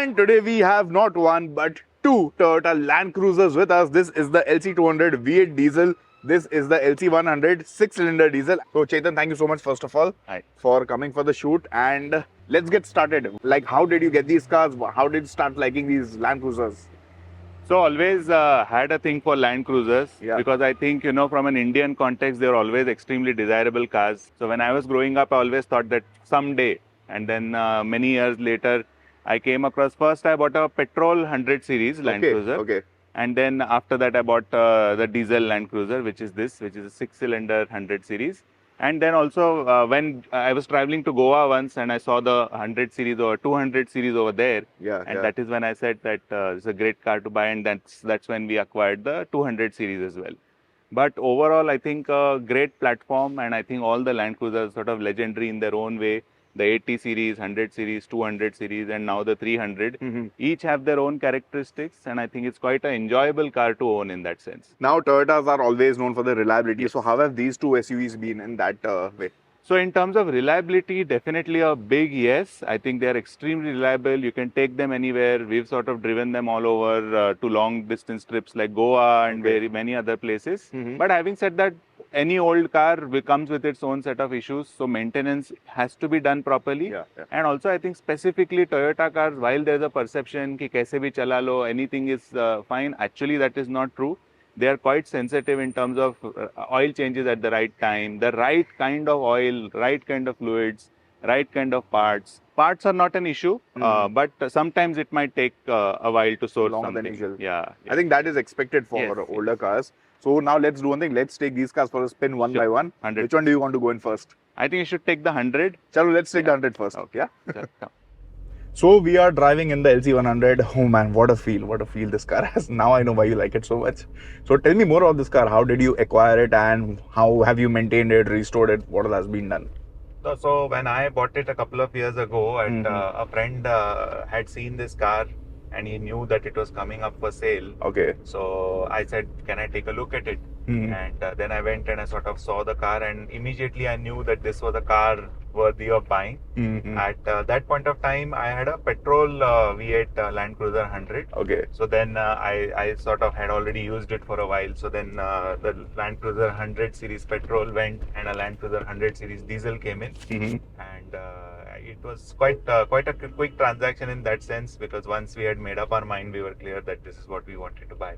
And today we have not one but two Toyota Land Cruisers with us. This is the LC200 V8 diesel. This is the LC100 6-cylinder diesel. So Chetan, thank you so much first of all for coming for the shoot, and let's get started. Like, how did you get these cars? How did you start liking these Land Cruisers? So always had a thing for Land Cruisers because I think, from an Indian context, they're always extremely desirable cars. So when I was growing up, I always thought that someday, and then many years later, I came across, first I bought a petrol 100 series Land Cruiser. And then after that, I bought the diesel Land Cruiser, which is a 6-cylinder 100 series. And then also when I was traveling to Goa once and I saw the 100 series or 200 series over there, that is when I said that it's a great car to buy, and that's when we acquired the 200 series as well. But overall, I think a great platform, and I think all the Land Cruisers are sort of legendary in their own way. The 80 series, 100 series, 200 series, and now the 300, each have their own characteristics, and I think it's quite an enjoyable car to own in that sense. Now, Toyotas are always known for their reliability. So how have these two SUVs been in that way? So in terms of reliability, definitely a big yes. I think they are extremely reliable. You can take them anywhere. We've sort of driven them all over to long distance trips like Goa and very many other places. But having said that, any old car comes with its own set of issues. So maintenance has to be done properly. And also I think specifically Toyota cars, while there's a perception ki kaise bhi chala lo, anything is fine. Actually, that is not true. They are quite sensitive in terms of oil changes at the right time, the right kind of oil, right kind of fluids, right kind of parts. Parts are not an issue, but sometimes it might take a while to source something. I think that is expected for older cars. So now let's do one thing. Let's take these cars for a spin one by one. 100. Which one do you want to go in first? I think you should take the 100. Chalo, let's take the 100 first. Okay. Yeah. So we are driving in the LC100. Oh man, what a feel this car has. Now I know why you like it so much. So tell me more about this car. How did you acquire it and how have you maintained it, restored it? What has been done? So when I bought it a couple of years ago, and a friend had seen this car and he knew that it was coming up for sale. So I said, can I take a look at it? And then I went and I sort of saw the car, and immediately I knew that this was a car worthy of buying. At that point of time, I had a petrol V8 Land Cruiser 100. So then I sort of had already used it for a while. So then the Land Cruiser 100 series petrol went and a Land Cruiser 100 series diesel came in. And it was quite a quick transaction in that sense, because once we had made up our mind, we were clear that this is what we wanted to buy.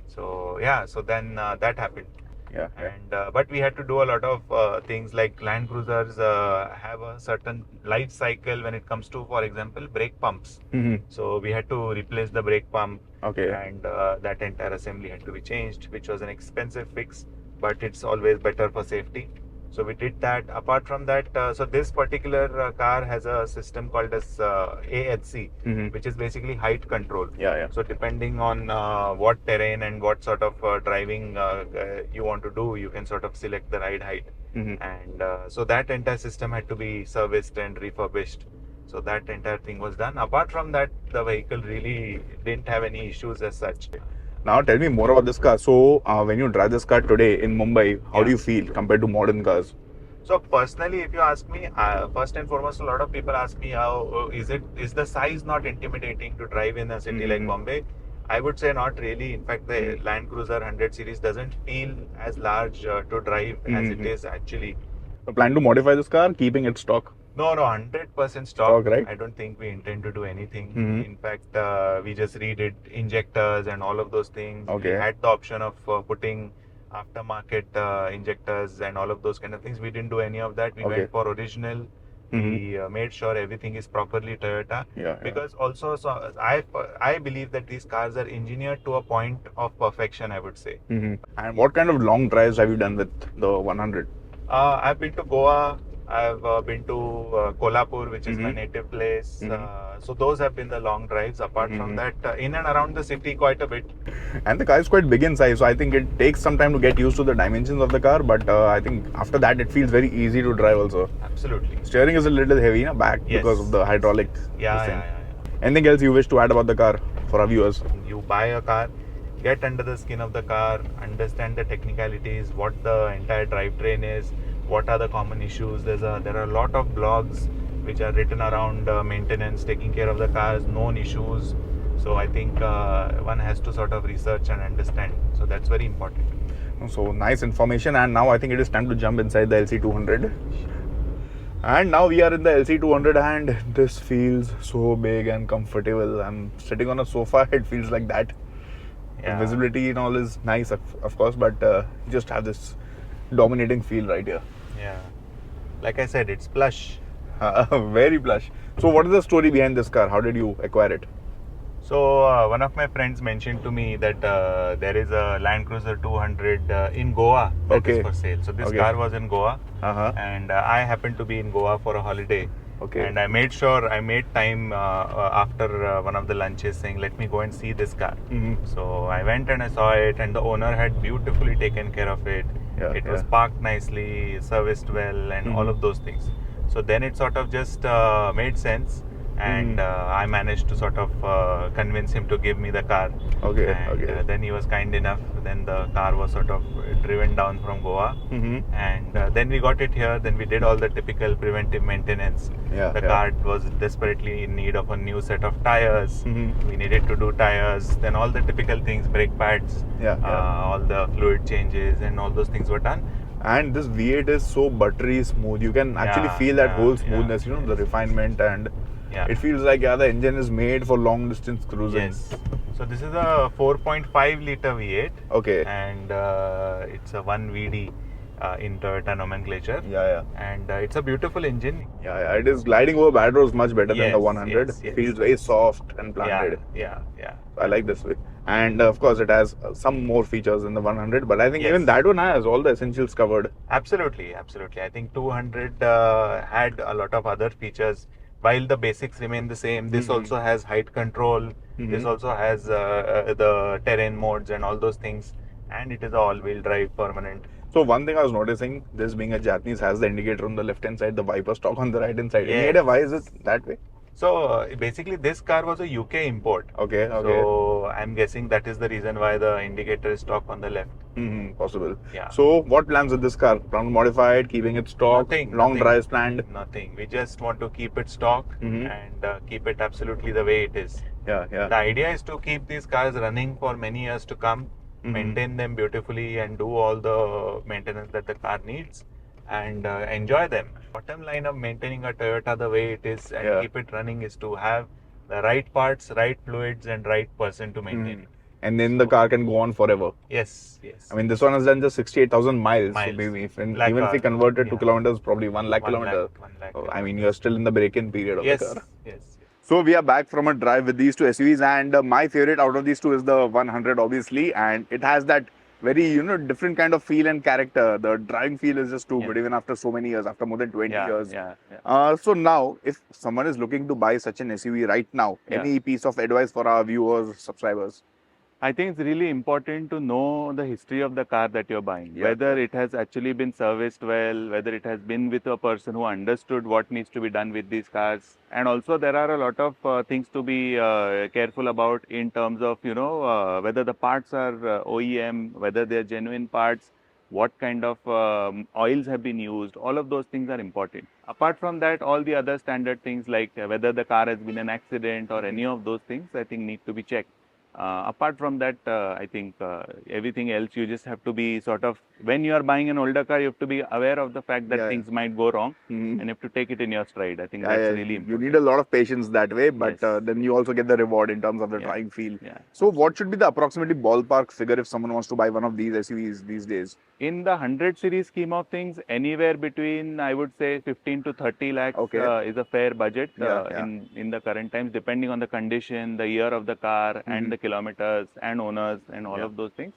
So yeah, so then that happened. And but we had to do a lot of things, like Land Cruisers have a certain life cycle when it comes to, for example, brake pumps. So we had to replace the brake pump, and that entire assembly had to be changed, which was an expensive fix, but it's always better for safety. So we did that. Apart from that, so this particular car has a system called as AHC, which is basically height control. So depending on what terrain and what sort of driving you want to do, you can sort of select the ride height. And so that entire system had to be serviced and refurbished. So that entire thing was done. Apart from that, the vehicle really didn't have any issues as such. Now tell me more about this car. So when you drive this car today in Mumbai, how do you feel compared to modern cars? So personally, if you ask me, first and foremost, a lot of people ask me, how is the size not intimidating to drive in a city like Bombay? I would say not really. In fact, the Land Cruiser 100 series doesn't feel as large to drive as it is actually. So plan to modify this car, keeping it stock? No, 100% stock. Right? I don't think we intend to do anything. In fact, we just redid injectors and all of those things. We had the option of putting aftermarket injectors and all of those kind of things. We didn't do any of that. We went for original. We made sure everything is properly Toyota. Because also, so I believe that these cars are engineered to a point of perfection, I would say. And what kind of long drives have you done with the 100? I've been to Goa. I've been to Kolhapur, which is my native place. So those have been the long drives. Apart from that, in and around the city quite a bit. And the car is quite big in size, so I think it takes some time to get used to the dimensions of the car. But I think after that, it feels very easy to drive also. Absolutely. Steering is a little heavy in back because of the hydraulic. Anything else you wish to add about the car for our viewers? You buy a car, get under the skin of the car, understand the technicalities, what the entire drivetrain is, what are the common issues. There are a lot of blogs which are written around maintenance, taking care of the cars, known issues. So I think one has to sort of research and understand. So that's very important. So nice information, and now I think it is time to jump inside the LC200. And now we are in the LC200, and this feels so big and comfortable. I'm sitting on a sofa, it feels like that. Yeah. The visibility and all is nice, of course, but you just have this dominating feel right here. Yeah. Like I said, it's plush. Very plush. So what is the story behind this car? How did you acquire it? So one of my friends mentioned to me that there is a Land Cruiser 200 in Goa that is for sale. So this car was in Goa, and I happened to be in Goa for a holiday. And I made time after one of the lunches, saying, let me go and see this car. So I went and I saw it, and the owner had beautifully taken care of it. It was parked nicely, serviced well, and all of those things. So then it sort of just made sense. And I managed to sort of convince him to give me the car. Then he was kind enough. Then the car was sort of driven down from Goa, and then we got it here. Then we did all the typical preventive maintenance. The car was desperately in need of a new set of tires. We needed to do tires. Then all the typical things, brake pads, all the fluid changes, and all those things were done. And this V8 is so buttery smooth. You can actually feel that whole smoothness, the refinement, and it feels like the engine is made for long distance cruising. Yes. So this is a 4.5 liter V8. And it's a 1 VD in Toyota nomenclature. And it's a beautiful engine. It is gliding over bad roads much better than the 100. It feels very soft and planted. I like this way. And of course, it has some more features than the 100, but I think even that one has all the essentials covered. Absolutely. I think 200 had a lot of other features. While the basics remain the same, this also has height control. This also has the terrain modes and all those things. And it is an all-wheel drive permanent. So one thing I was noticing, this being a Japanese, has the indicator on the left-hand side, the wiper stock on the right-hand side. Any idea why is it that way? So basically this car was a UK import. So I'm guessing that is the reason why the indicator is stock on the left. Possible. So what plans with this car? Plan modified, keeping it stock, long drives planned? Nothing. We just want to keep it stock and keep it absolutely the way it is. The idea is to keep these cars running for many years to come, maintain them beautifully, and do all the maintenance that the car needs, and enjoy them. Bottom line of maintaining a Toyota the way it is and keep it running is to have the right parts, right fluids, and right person to maintain it. And then the car can go on forever. Yes. I mean, this one has done just 68,000 miles. So maybe even if we convert it to kilometers, probably 1 lakh kilometers. I mean, you're still in the break-in period of the car. So we are back from a drive with these two SUVs, and my favorite out of these two is the 100, obviously, and it has that very different kind of feel and character. The driving feel is just too good, even after so many years, after more than 20 years. So now, if someone is looking to buy such an SUV right now, any piece of advice for our viewers, subscribers? I think it's really important to know the history of the car that you're buying, whether it has actually been serviced well, whether it has been with a person who understood what needs to be done with these cars. And also there are a lot of things to be careful about in terms of, whether the parts are OEM, whether they're genuine parts, what kind of oils have been used. All of those things are important. Apart from that, all the other standard things like whether the car has been an accident or any of those things, I think need to be checked. Apart from that, I think everything else you just have to be sort of, when you are buying an older car, you have to be aware of the fact that things might go wrong and you have to take it in your stride. I think that's really important. You need a lot of patience that way, but then you also get the reward in terms of the driving feel. So what should be the approximately ballpark figure if someone wants to buy one of these SUVs these days? In the 100 series scheme of things, anywhere between, I would say, 15 to 30 lakhs is a fair budget in the current times, depending on the condition, the year of the car, and the kilometers and owners and all of those things.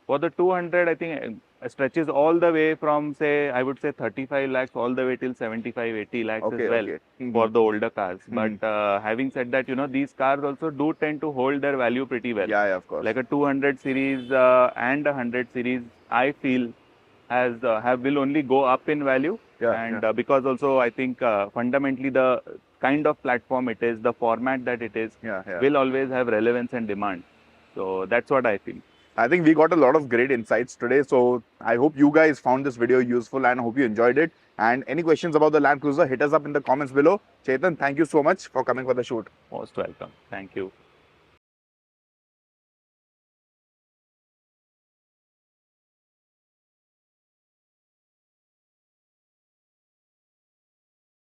For the 200, I think stretches all the way from, say, I would say 35 lakhs all the way till 75, 80 lakhs as well for the older cars. But having said that, these cars also do tend to hold their value pretty well. Of course. Like a 200 series and a 100 series, I feel will only go up in value. Because also I think fundamentally the kind of platform it is, the format that it is, will always have relevance and demand. So that's what I feel. I think we got a lot of great insights today. So I hope you guys found this video useful and hope you enjoyed it. And any questions about the Land Cruiser, hit us up in the comments below. Chetan, thank you so much for coming for the shoot. Most welcome. Thank you.